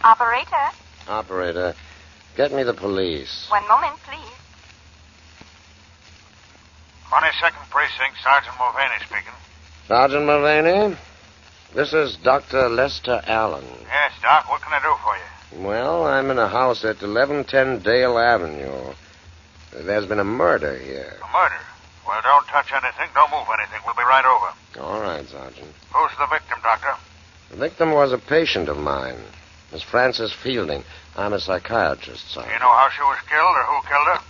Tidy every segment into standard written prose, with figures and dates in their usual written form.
Operator. Operator, get me the police. One moment, please. 22nd Precinct, Sergeant Mulvaney speaking. Sergeant Mulvaney, this is Dr. Lester Allen. Yes, Doc, what can I do for you? Well, I'm in a house at 1110 Dale Avenue. There's been a murder here. A murder? Well, don't touch anything, don't move anything. We'll be right over. All right, Sergeant. Who's the victim, Doctor? The victim was a patient of mine, Miss Frances Fielding. I'm a psychiatrist, Do Sergeant. you know how she was killed or who killed her?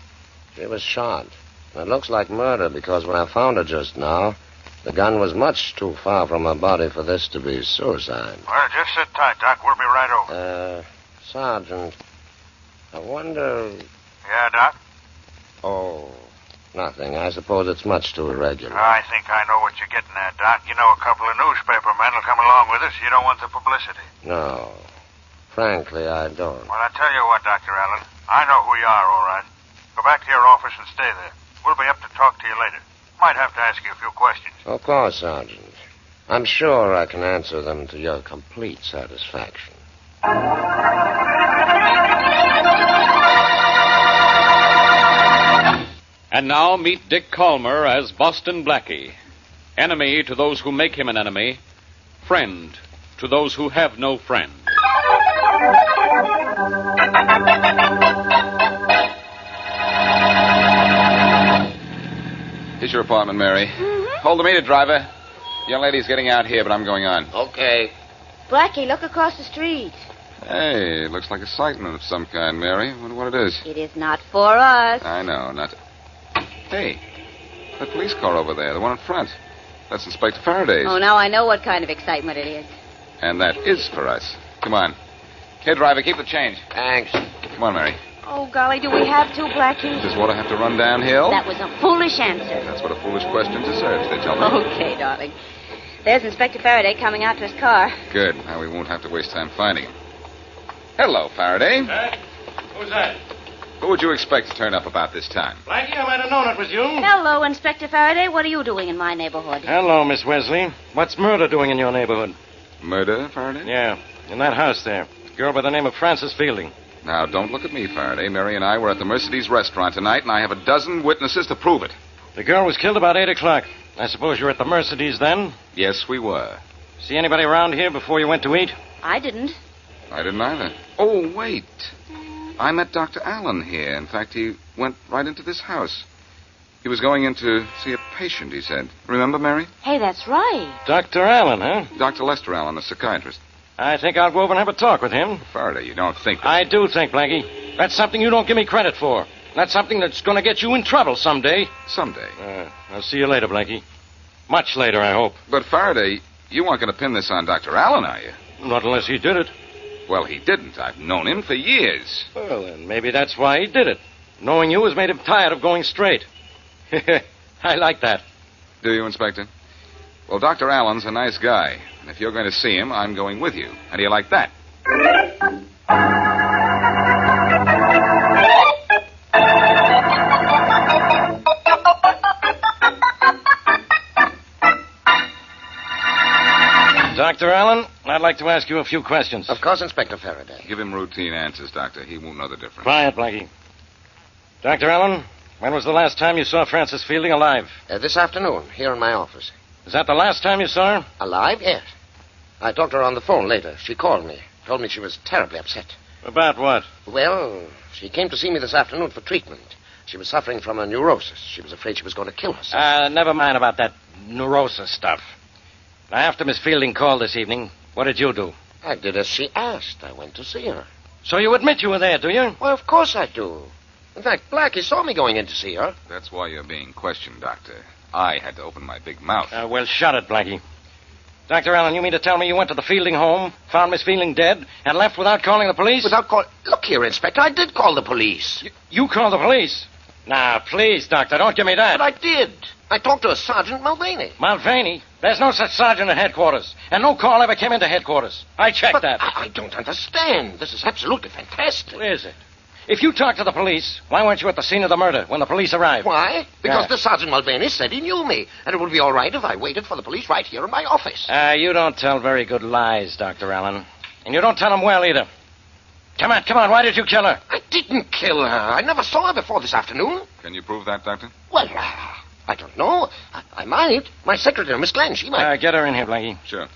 She was shot. It looks like murder because when I found her just now, the gun was much too far from her body for this to be suicide. Well, just sit tight, Doc. We'll be right over. Sergeant, I wonder... Yeah, Doc? Oh, nothing. I suppose it's much too irregular. I think I know what you're getting at, Doc. You know a couple of newspaper men will come along with us. You don't want the publicity. No. Frankly, I don't. Well, I tell you what, Dr. Allen. I know who you are, all right. Go back to your office and stay there. We'll be up to talk to you later. Might have to ask you a few questions. Of course, Sergeant. I'm sure I can answer them to your complete satisfaction. And now meet Dick Calmer as Boston Blackie. Enemy to those who make him an enemy. Friend to those who have no friend. Here's your apartment, Mary. Mm-hmm. Hold the meter, driver. Young lady's getting out here, but I'm going on. Okay. Blackie, look across the street. Hey, it looks like excitement of some kind, Mary. I wonder what it is. It is not for us. I know, not... Hey, that police car over there, the one in front. That's Inspector Faraday's. Oh, now I know what kind of excitement it is. And that is for us. Come on. Here, driver, keep the change. Thanks. Come on, Mary. Oh, golly, do we have to, Blackie? Does water have to run downhill? That was a foolish answer. That's what a foolish question deserves, they tell me. Okay, darling. There's Inspector Faraday coming out to his car. Good. Now we won't have to waste time finding him. Hello, Faraday. Who's that? Who would you expect to turn up about this time? Blackie, I might have known it was you. Hello, Inspector Faraday. What are you doing in my neighborhood? Hello, Miss Wesley. What's murder doing in your neighborhood? Murder, Faraday? Yeah, in that house there. A girl by the name of Frances Fielding. Now, don't look at me, Faraday. Mary and I were at the Mercedes restaurant tonight, and I have a dozen witnesses to prove it. The girl was killed about 8 o'clock. I suppose you were at the Mercedes then? Yes, we were. See anybody around here before you went to eat? I didn't. I didn't either. Oh, wait. I met Dr. Allen here. In fact, he went right into this house. He was going in to see a patient, he said. Remember, Mary? Hey, that's right. Dr. Allen, huh? Dr. Lester Allen, a psychiatrist. I think I'll go over and have a talk with him. Faraday, you don't think that... I do think, Blackie. That's something you don't give me credit for. That's something that's going to get you in trouble someday. Someday. I'll see you later, Blackie. Much later, I hope. But, Faraday, you aren't going to pin this on Dr. Allen, are you? Not unless he did it. Well, he didn't. I've known him for years. Well, then maybe that's why he did it. Knowing you has made him tired of going straight. I like that. Do you, Inspector? Well, Dr. Allen's a nice guy. And if you're going to see him, I'm going with you. How do you like that? Dr. Allen, I'd like to ask you a few questions. Of course, Inspector Faraday. Give him routine answers, Doctor. He won't know the difference. Quiet, Blackie. Dr. Allen, when was the last time you saw Frances Fielding alive? This afternoon, here in my office. Is that the last time you saw her? Alive? Yes. I talked to her on the phone later. She called me. Told me she was terribly upset. About what? Well, she came to see me this afternoon for treatment. She was suffering from a neurosis. She was afraid she was going to kill herself. Never mind about that neurosis stuff. Now, after Miss Fielding called this evening, what did you do? I did as she asked. I went to see her. So you admit you were there, do you? Well, of course I do. In fact, Blackie saw me going in to see her. That's why you're being questioned, Doctor. I had to open my big mouth. Well, shut it, Blackie. Dr. Allen, you mean to tell me you went to the Fielding home, found Miss Fielding dead, and left without calling the police? Without call... Look here, Inspector. I did call the police. You called the police? Now, please, Doctor, don't give me that. But I did. I talked to a Sergeant Mulvaney. Mulvaney? There's no such sergeant at headquarters, and no call ever came into headquarters. I checked But that. I don't understand. This is absolutely fantastic. Is it? If you talked to the police, why weren't you at the scene of the murder when the police arrived? Why? Because Yeah. the Sergeant Mulvaney said he knew me, and it would be all right if I waited for the police right here in my office. You don't tell very good lies, Dr. Allen. And you don't tell them well, either. Come on. Why did you kill her? I didn't kill her. I never saw her before this afternoon. Can you prove that, Doctor? Well, I don't know. I might. My secretary, Miss Glenn, she might. Get her in here, Blackie. Sure.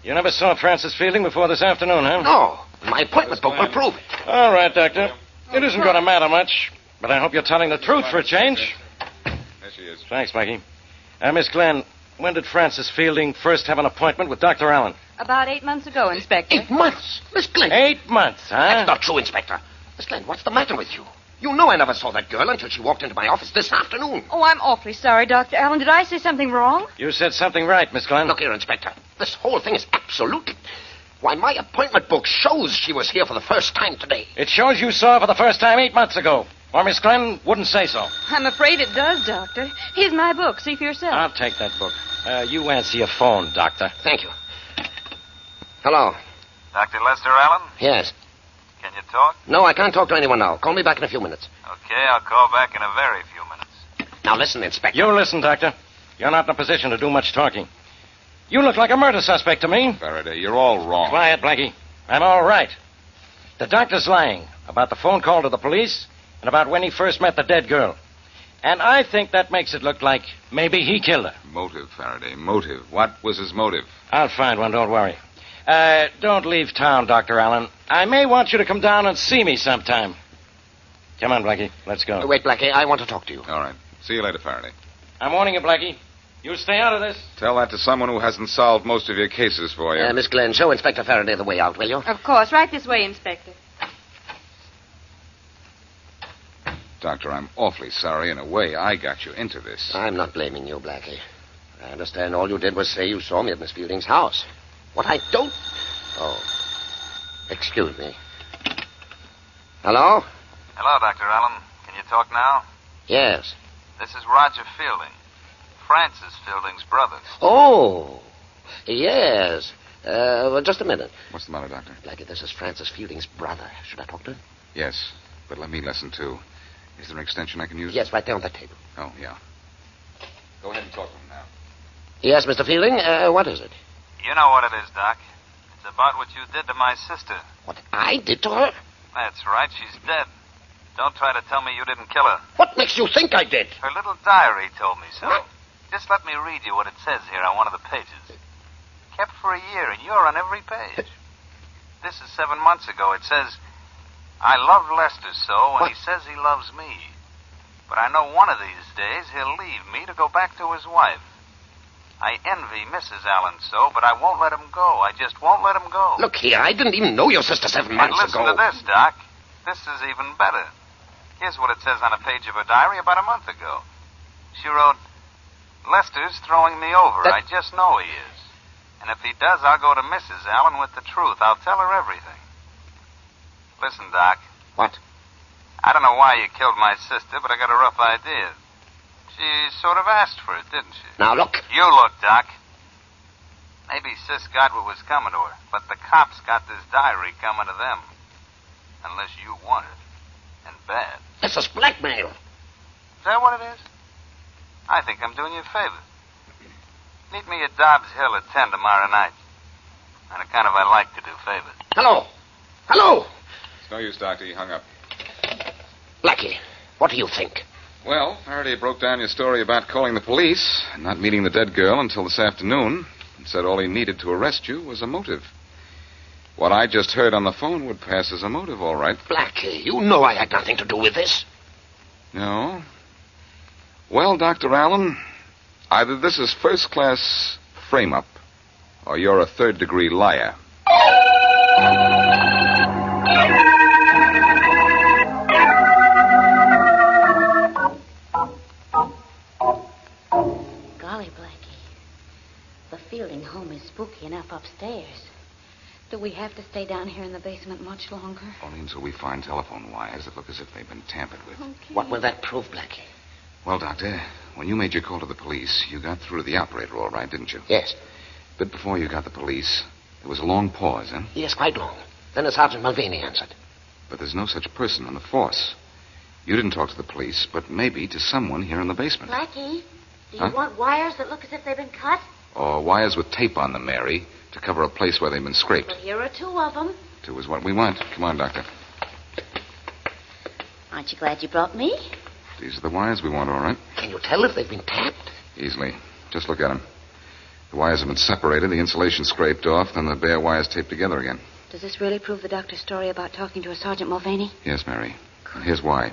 You never saw Frances Fielding before this afternoon, huh? No. My appointment book will prove it. All right, Doctor. It isn't going to matter much, but I hope you're telling the truth for a change. There she is. Thanks, Blackie. Miss Glenn, when did Frances Fielding first have an appointment with Dr. Allen? About 8 months ago, Inspector. 8 months? Miss Glenn. 8 months, huh? That's not true, Inspector. Miss Glenn, what's the matter with you? You know I never saw that girl until she walked into my office this afternoon. Oh, I'm awfully sorry, Dr. Allen. Did I say something wrong? You said something right, Miss Glenn. Look here, Inspector. This whole thing is absolutely... Why, my appointment book shows she was here for the first time today. It shows you saw her for the first time 8 months ago. Or Miss Glenn wouldn't say so. I'm afraid it does, Doctor. Here's my book. See for yourself. I'll take that book. You answer your phone, Doctor. Thank you. Hello. Dr. Lester Allen? Yes. Can you talk? No, I can't talk to anyone now. Call me back in a few minutes. Okay, I'll call back in a very few minutes. Now listen, Inspector. You listen, Doctor. You're not in a position to do much talking. You look like a murder suspect to me. Faraday, you're all wrong. Quiet, Blackie. I'm all right. The doctor's lying about the phone call to the police and about when he first met the dead girl. And I think that makes it look like maybe he killed her. Motive, Faraday, motive. What was his motive? I'll find one, don't worry. Don't leave town, Dr. Allen. I may want you to come down and see me sometime. Come on, Blackie. Let's go. Wait, Blackie, I want to talk to you. All right. See you later, Faraday. I'm warning you, Blackie. You stay out of this. Tell that to someone who hasn't solved most of your cases for you. Miss Glenn, show Inspector Faraday the way out, will you? Of course. Right this way, Inspector. Doctor, I'm awfully sorry. In a way, I got you into this. I'm not blaming you, Blackie. I understand all you did was say you saw me at Miss Fielding's house. What I don't... Oh. Excuse me. Hello? Hello, Dr. Allen. Can you talk now? Yes. This is Roger Fielding. Francis Fielding's brother. Oh. Yes. Well, just a minute. What's the matter, Doctor? Blackie, this is Francis Fielding's brother. Should I talk to him? Yes, but let me listen, too. Is there an extension I can use? Yes, right there on that table. Oh, yeah. Go ahead and talk to him now. Yes, Mr. Fielding, what is it? You know what it is, Doc. It's about what you did to my sister. What I did to her? That's right. She's dead. Don't try to tell me you didn't kill her. What makes you think I did? Her little diary told me so. What? Just let me read you what it says here on one of the pages. Kept for a year, and you're on every page. This is 7 months ago. It says, I love Lester so, and he says he loves me. But I know one of these days he'll leave me to go back to his wife. I envy Mrs. Allen so, but I won't let him go. I just won't let him go. Look here, I didn't even know your sister 7 months listen ago. to this, Doc. This is even better. Here's what it says on a page of her diary about a month ago. She wrote, Lester's throwing me over. I just know he is. And if he does, I'll go to Mrs. Allen with the truth. I'll tell her everything. Listen, Doc. What? I don't know why you killed my sister, but I got a rough idea. She sort of asked for it, didn't she? Now, look. You look, Doc. Maybe Sis got what was coming to her, but the cops got this diary coming to them. Unless you want it. And bad. This is blackmail. Is that what it is? I think I'm doing you a favor. Meet me at Dobbs Hill at 10 tomorrow night. And kind of I like to do favors. Hello. Hello. It's no use, Doctor. He hung up. Blackie, what do you think? Well, Faraday broke down your story about calling the police and not meeting the dead girl until this afternoon and said all he needed to arrest you was a motive. What I just heard on the phone would pass as a motive, all right. Blackie, you know I had nothing to do with this. No? Well, Dr. Allen, either this is first-class frame-up or you're a third-degree liar. Golly, Blackie. The Fielding home is spooky enough upstairs. Do we have to stay down here in the basement much longer? Only until we find telephone wires that look as if they've been tampered with. Okay. What will that prove, Blackie? Well, Doctor, when you made your call to the police, you got through to the operator all right, didn't you? Yes. But before you got the police, there was a long pause, huh? Yes, quite long. Then the Sergeant Mulvaney answered. But there's no such person on the force. You didn't talk to the police, but maybe to someone here in the basement. Blackie, do you Huh? want wires that look as if they've been cut? Or wires with tape on them, Mary, to cover a place where they've been scraped. Well, here are two of them. Two is what we want. Come on, Doctor. Aren't you glad you brought me? These are the wires we want, all right? Can you tell if they've been tapped? Easily. Just look at them. The wires have been separated, the insulation scraped off, then the bare wires taped together again. Does this really prove the doctor's story about talking to a Sergeant Mulvaney? Yes, Mary. And here's why.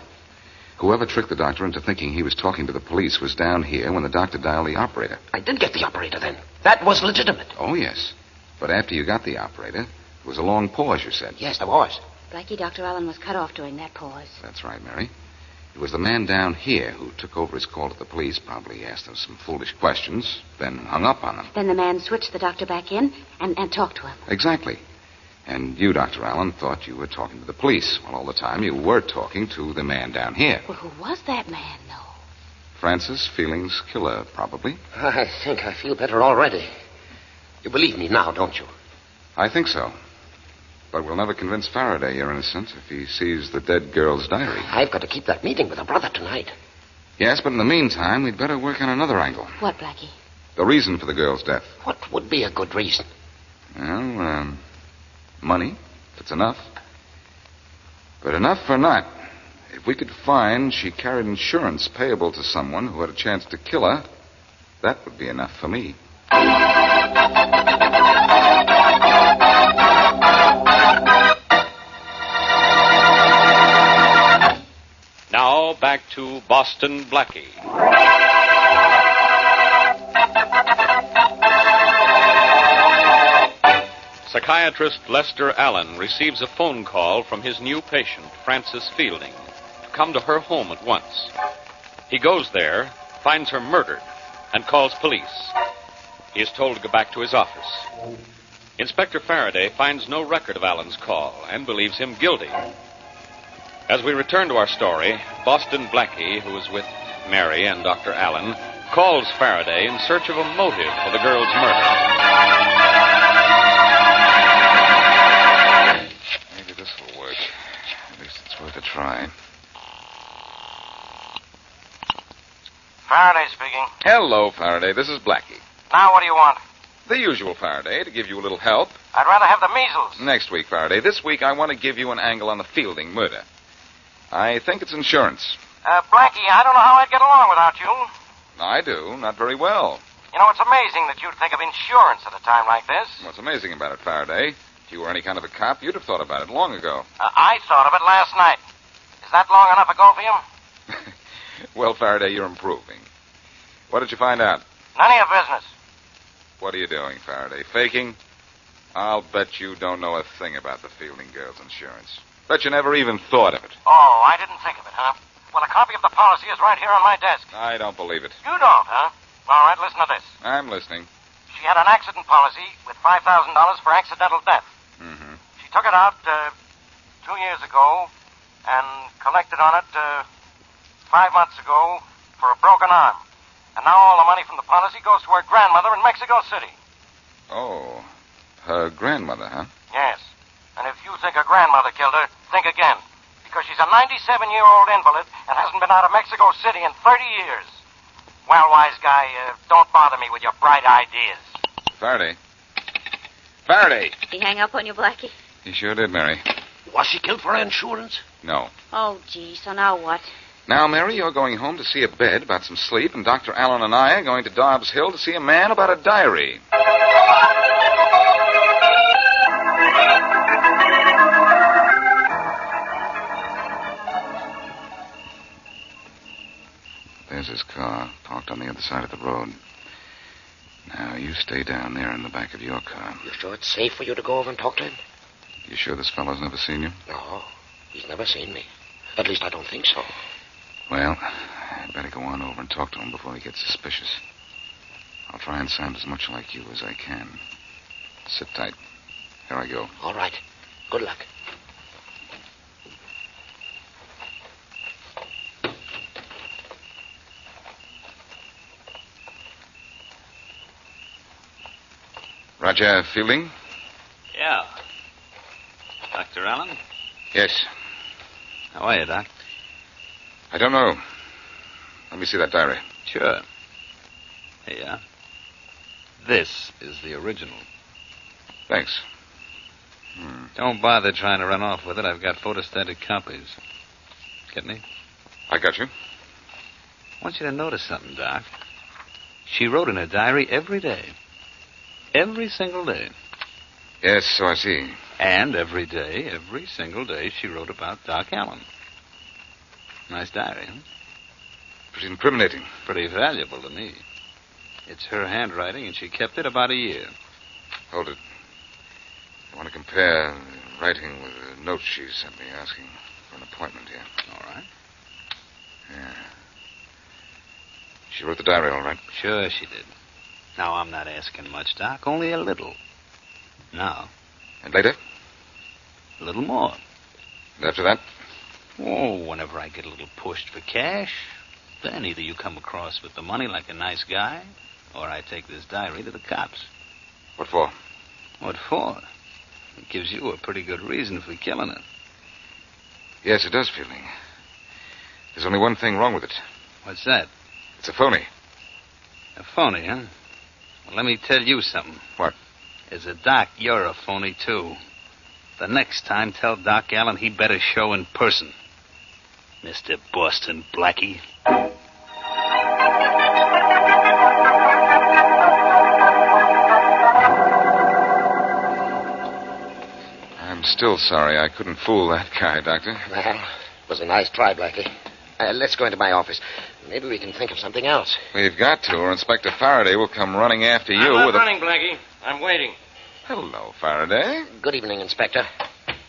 Whoever tricked the doctor into thinking he was talking to the police was down here when the doctor dialed the operator. I did get the operator then. That was legitimate. Oh, yes. But after you got the operator, there was a long pause, you said. Yes, there was. Blackie, Dr. Allen was cut off during that pause. That's right, Mary. It was the man down here who took over his call to the police, probably asked them some foolish questions, then hung up on them. Then the man switched the doctor back in and talked to him. Exactly. And you, Dr. Allen, thought you were talking to the police, while all the time you were talking to the man down here. Well, who was that man, though? Francis Feeling's killer, probably. I think I feel better already. You believe me now, don't you? I think so. But we'll never convince Faraday you're innocent if he sees the dead girl's diary. I've got to keep that meeting with her brother tonight. Yes, but in the meantime, we'd better work on another angle. What, Blackie? The reason for the girl's death. What would be a good reason? Well, money, if it's enough. But enough or not, if we could find she carried insurance payable to someone who had a chance to kill her, that would be enough for me. Now back to Boston Blackie. Psychiatrist Lester Allen receives a phone call from his new patient, Frances Fielding, to come to her home at once. He goes there, finds her murdered, and calls police. He is told to go back to his office. Inspector Faraday finds no record of Allen's call and believes him guilty. As we return to our story, Boston Blackie, who is with Mary and Dr. Allen, calls Faraday in search of a motive for the girl's murder. Maybe this will work. At least it's worth a try. Faraday speaking. Hello, Faraday. This is Blackie. Now what do you want? The usual, Faraday, to give you a little help. I'd rather have the measles. Next week, Faraday. This week, I want to give you an angle on the Fielding murder. I think it's insurance. Blackie, I don't know how I'd get along without you. I do. Not very well. You know, it's amazing that you'd think of insurance at a time like this. What's amazing about it, Faraday? If you were any kind of a cop, you'd have thought about it long ago. I thought of it last night. Is that long enough ago for you? Well, Faraday, you're improving. What did you find out? None of your business. What are you doing, Faraday? Faking? I'll bet you don't know a thing about the Fielding girl's insurance. Bet you never even thought of it. Oh, I didn't think of it, huh? Well, a copy of the policy is right here on my desk. I don't believe it. You don't, huh? All right, listen to this. I'm listening. She had an accident policy with $5,000 for accidental death. Mm-hmm. She took it out 2 years ago and collected on it 5 months ago for a broken arm. And now all the money from the policy goes to her grandmother in Mexico City. Oh, her grandmother, huh? Yes. And if you think her grandmother killed her, think again. Because she's a 97-year-old invalid and hasn't been out of Mexico City in 30 years. Well, wise guy, don't bother me with your bright ideas. Faraday. Faraday! He hang up on you, Blackie? He sure did, Mary. Was she killed for insurance? No. Oh, gee, so now what? Now, Mary, you're going home to see a bed about some sleep, and Dr. Allen and I are going to Dobbs Hill to see a man about a diary. There's his car, parked on the other side of the road. Now, you stay down there in the back of your car. You sure it's safe for you to go over and talk to him? You sure this fellow's never seen you? No, he's never seen me. At least I don't think so. Well, I'd better go on over and talk to him before he gets suspicious. I'll try and sound as much like you as I can. Sit tight. Here I go. All right. Good luck. Roger Fielding? Yeah. Dr. Allen? Yes. How are you, Doc? I don't know. Let me see that diary. Sure. Here you are. This is the original. Thanks. Don't bother trying to run off with it. I've got photostatic copies. Get me? I got you. I want you to notice something, Doc. She wrote in her diary every day. Every single day. Yes, so I see. And every day, every single day, she wrote about Doc Allen. Nice diary, huh? Pretty incriminating. Pretty valuable to me. It's her handwriting, and she kept it about a year. Hold it. I want to compare the writing with the note she sent me asking for an appointment here. All right. Yeah. She wrote the diary, all right? Sure she did. Now, I'm not asking much, Doc, only a little. Now. And later? A little more. And after that? Oh, whenever I get a little pushed for cash, then either you come across with the money like a nice guy, or I take this diary to the cops. What for? What for? It gives you a pretty good reason for killing her. Yes, it does, Fielding. There's only one thing wrong with it. What's that? It's a phony. A phony, huh? Well, let me tell you something. What? As a doc, you're a phony, too. The next time, tell Doc Allen he better show in person. Mr. Boston Blackie. I'm still sorry I couldn't fool that guy, Doctor. Well, it was a nice try, Blackie. Let's go into my office. Maybe we can think of something else. We've got to, or Inspector Faraday will come running after you I'm not with running, Blackie. I'm waiting. Hello, Faraday. Good evening, Inspector.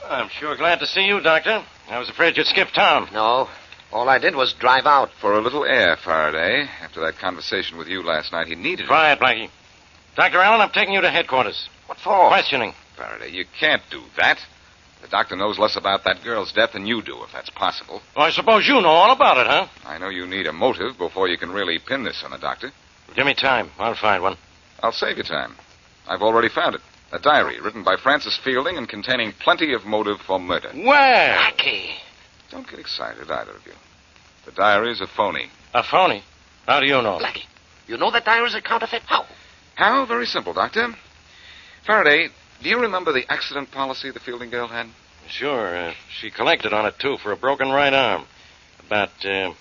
I'm sure glad to see you, Doctor. I was afraid you'd skip town. No, all I did was drive out. For a little air, Faraday. After that conversation with you last night, he needed it. Quiet, Blackie. Dr. Allen, I'm taking you to headquarters. What for? Questioning. Faraday, you can't do that. The doctor knows less about that girl's death than you do, if that's possible. Well, I suppose you know all about it, huh? I know you need a motive before you can really pin this on the doctor. Give me time. I'll find one. I'll save you time. I've already found it. A diary written by Francis Fielding and containing plenty of motive for murder. Where? Blackie. Don't get excited, either of you. The diary's a phony. A phony? How do you know? Blackie, you know that diary's a counterfeit? How? How? Very simple, Doctor. Faraday, do you remember the accident policy the Fielding girl had? Sure. She collected on it, too, for a broken right arm. It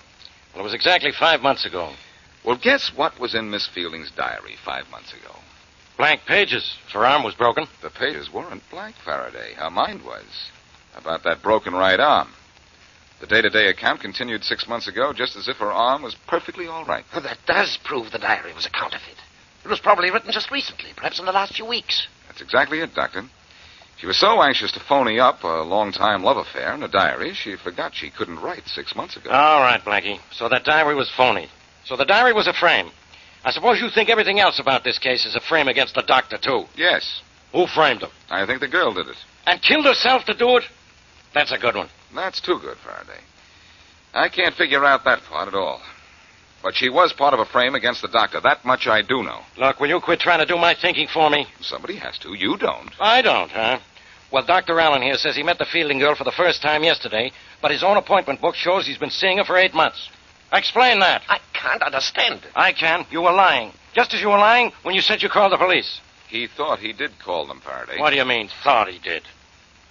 was exactly 5 months ago. Well, guess what was in Miss Fielding's diary 5 months ago? Blank pages. Her arm was broken. The pages weren't blank, Faraday. Her mind was. About that broken right arm. The day-to-day account continued 6 months ago, just as if her arm was perfectly all right. Well, that does prove the diary was a counterfeit. It was probably written just recently, perhaps in the last few weeks. That's exactly it, Doctor. She was so anxious to phony up a long-time love affair in a diary, she forgot she couldn't write 6 months ago. All right, Blackie. So that diary was phony. So the diary was a frame. I suppose you think everything else about this case is a frame against the doctor, too. Yes. Who framed him? I think the girl did it. And killed herself to do it? That's a good one. That's too good, Faraday. I can't figure out that part at all. But she was part of a frame against the doctor. That much I do know. Look, will you quit trying to do my thinking for me? Somebody has to. You don't. I don't, huh? Well, Dr. Allen here says he met the Fielding girl for the first time yesterday, but his own appointment book shows he's been seeing her for 8 months. Explain that. I can't understand it. I can. You were lying. Just as you were lying when you said you called the police. He thought he did call them, Faraday. What do you mean, thought he did?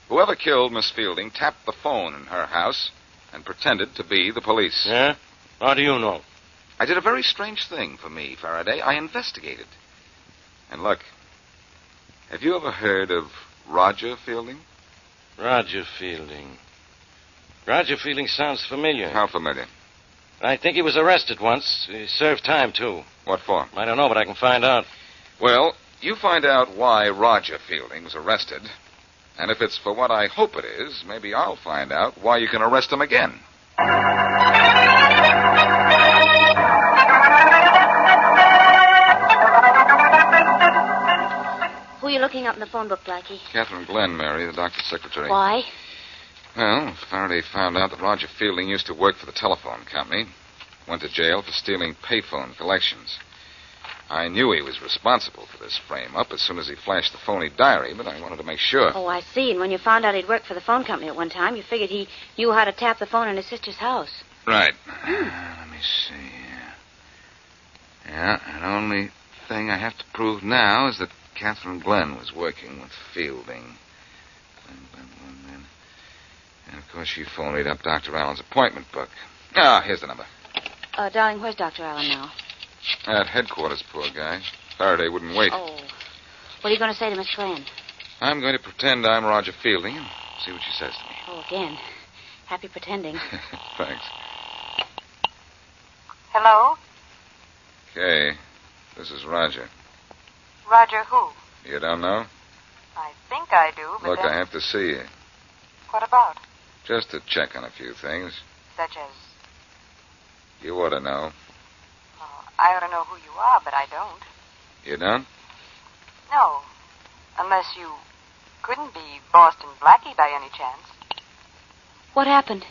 Whoever killed Miss Fielding tapped the phone in her house and pretended to be the police. Yeah? How do you know? I did a very strange thing for me, Faraday. I investigated. And look, have you ever heard of Roger Fielding? Roger Fielding. Roger Fielding sounds familiar. How familiar? I think he was arrested once. He served time, too. What for? I don't know, but I can find out. Well, you find out why Roger Fielding was arrested. And if it's for what I hope it is, maybe I'll find out why you can arrest him again. Who are you looking up in the phone book, Blackie? Catherine Glenn, Mary, the doctor's secretary. Why? Well, Faraday found out that Roger Fielding used to work for the telephone company. Went to jail for stealing payphone collections. I knew he was responsible for this frame-up as soon as he flashed the phony diary, but I wanted to make sure. Oh, I see. And when you found out he'd worked for the phone company at one time, you figured he knew how to tap the phone in his sister's house. Right. Let me see. Yeah, the only thing I have to prove now is that Catherine Glenn was working with Fielding. And, of course, she phoned me up Dr. Allen's appointment book. Ah, here's the number. Darling, where's Dr. Allen now? At headquarters, poor guy. Faraday wouldn't wait. Oh. What are you going to say to Miss Glenn? I'm going to pretend I'm Roger Fielding and see what she says to me. Oh, again. Happy pretending. Thanks. Hello? Okay, this is Roger. Roger who? You don't know? I think I do, but Look, then... I have to see you. What about? Just to check on a few things. Such as... You ought to know. Oh, I ought to know who you are, but I don't. You don't? No. Unless you couldn't be Boston Blackie by any chance. What happened?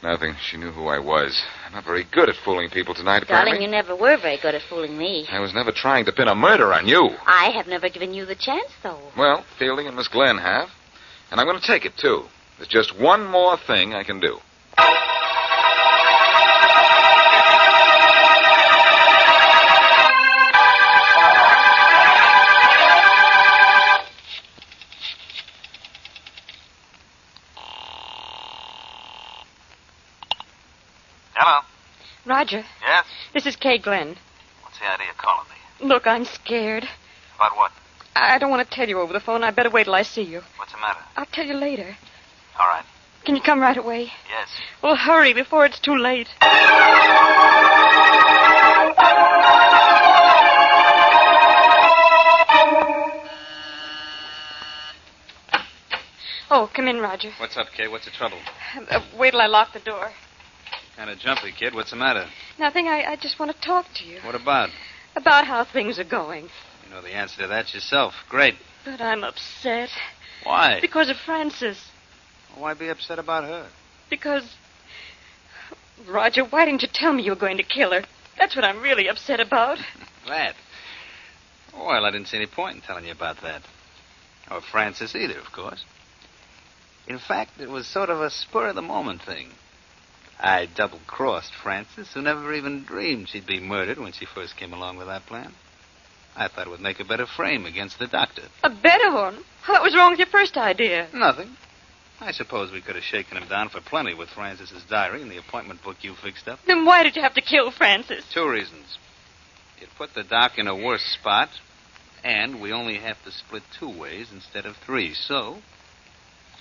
Nothing. She knew who I was. I'm not very good at fooling people tonight, apparently. Darling, you never were very good at fooling me. I was never trying to pin a murder on you. I have never given you the chance, though. Well, Fielding and Miss Glenn have. And I'm going to take it, too. There's just one more thing I can do. Hello? Roger, Yes? this is Kay Glenn. What's the idea of calling me? Look, I'm scared. About what? I don't want to tell you over the phone. I better wait till I see you. What's the matter? I'll tell you later. All right. Can you come right away? Yes. Well, hurry before it's too late. Oh, come in, Roger. What's up, Kay? What's the trouble? Wait till I lock the door. Kind of jumpy, kid. What's the matter? Nothing. I just want to talk to you. What about? About how things are going. You know the answer to that yourself. Great. But I'm upset. Why? Because of Frances. Why be upset about her? Because... Roger, why didn't you tell me you were going to kill her? That's what I'm really upset about. That? Well, I didn't see any point in telling you about that. Or Francis either, of course. In fact, it was sort of a spur-of-the-moment thing. I double-crossed Frances, who never even dreamed she'd be murdered when she first came along with that plan. I thought it would make a better frame against the doctor. A better one? What was wrong with your first idea? Nothing. I suppose we could have shaken him down for plenty with Francis's diary and the appointment book you fixed up. Then why did you have to kill Frances? 2 reasons. It put the doc in a worse spot, and we only have to split 2 ways instead of 3, so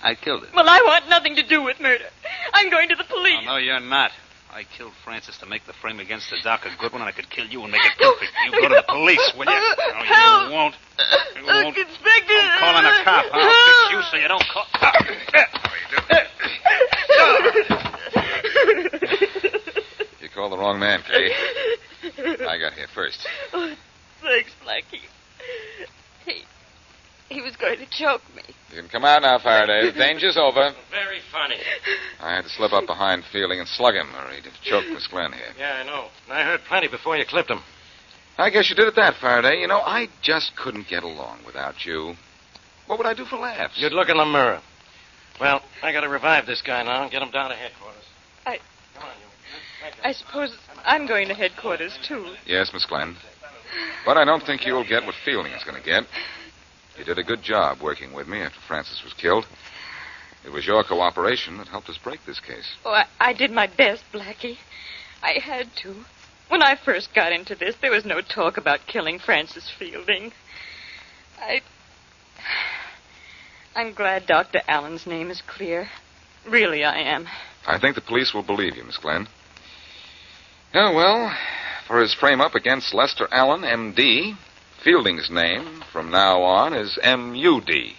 I killed it. Well, I want nothing to do with murder. I'm going to the police. Oh, no, you're not. I killed Francis to make the frame against the doc a good one, and I could kill you and make it perfect. You go to the police, will you? No, Help! you won't. You won't. Inspector! I'm calling a cop. I'll fix you so you don't call... You called the wrong man, Kay. I got here first. Oh, thanks, Blackie. He was going to choke me. You can come out now, Faraday. The danger's over. Very funny. I had to slip up behind Fielding and slug him, or he'd have choked Miss Glenn here. Yeah, I know. I heard plenty before you clipped him. I guess you did it that, Faraday. You know, I just couldn't get along without you. What would I do for laughs? You'd look in the mirror. Well, I got to revive this guy now and get him down to headquarters. Come on, you. I suppose I'm going to headquarters, too. Yes, Miss Glenn. But I don't think you'll get what Fielding is going to get. You did a good job working with me after Francis was killed. It was your cooperation that helped us break this case. Oh, I did my best, Blackie. I had to. When I first got into this, there was no talk about killing Francis Fielding. I'm glad Dr. Allen's name is clear. Really, I am. I think the police will believe you, Miss Glenn. Oh, well, for his frame-up against Lester Allen, M.D., Fielding's name from now on is M.U.D.